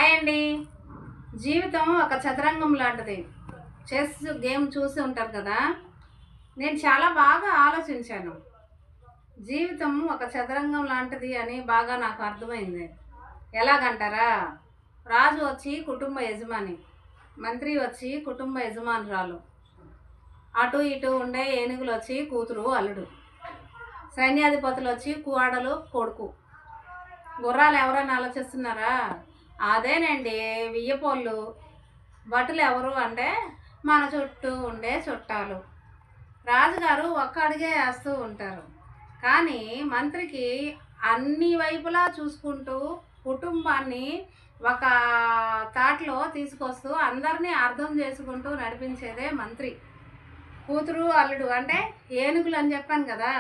Hi అండి. జీవితం ఒక చదరంగం లాంటిది. చెస్ గేమ్ చూసి ఉంటారు కదా. నేను చాలా బాగా ఆలోచించాను. జీవితం ఒక చదరంగం లాంటిది అని బాగా నాకు అర్థమైంది. ఎలాగంటారా? రాజు వచ్చి కుటుంబ యజమాని, మంత్రి వచ్చి కుటుంబ యజమానురాలు, అటు ఇటు ఉండే ఏనుగులు వచ్చి కూతురు అల్లుడు, సైన్యాధిపతులు వచ్చి కోడలు కొడుకు. గుర్రాలు ఎవరైనా ఆలోచిస్తున్నారా? అదేనండి వియ్యపోళ్ళు. భటులు ఎవరు అంటే మన చుట్టూ ఉండే చుట్టాలు. రాజుగారు ఒక్క అడిగే వేస్తూ ఉంటారు, కానీ మంత్రికి అన్ని వైపులా చూసుకుంటూ కుటుంబాన్ని ఒక తాటిలో తీసుకొస్తూ అందరినీ అర్థం చేసుకుంటూ నడిపించేదే మంత్రి. కూతురు అల్లుడు అంటే ఏనుగులు అని చెప్పాను కదా,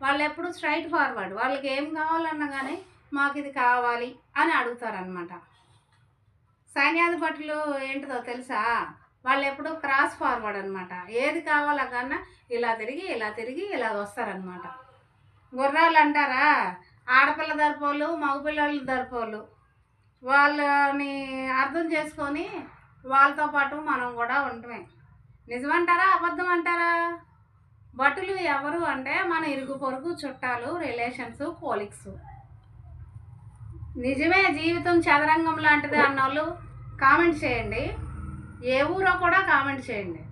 వాళ్ళు ఎప్పుడు స్ట్రైట్ ఫార్వర్డ్. వాళ్ళకి ఏం కావాలన్నా కానీ మాకు ఇది కావాలి అని అడుగుతారనమాట. సైన్యాధిపతులు ఏంటిదో తెలుసా? వాళ్ళు ఎప్పుడు క్రాస్ ఫార్వర్డ్ అనమాట. ఏది కావాలా కన్నా ఇలా తిరిగి ఇలా తిరిగి ఇలా వస్తారనమాట. గుర్రాలు అంటారా? ఆడపిల్ల దరిపోళ్ళు, మగపిల్లలు దరిపోళ్ళు. వాళ్ళని అర్థం చేసుకొని వాళ్ళతో పాటు మనం కూడా ఉండటమే. నిజమంటారా అబద్ధం అంటారా? భటులు ఎవరు అంటే మన ఇరుగు పొరుగు చుట్టాలు, రిలేషన్స్, కోలిక్స్. నిజమే, జీవితం చదరంగం లాంటిది అన్నోళ్ళు కామెంట్ చేయండి. ఏ ఊరో కూడా కామెంట్ చేయండి.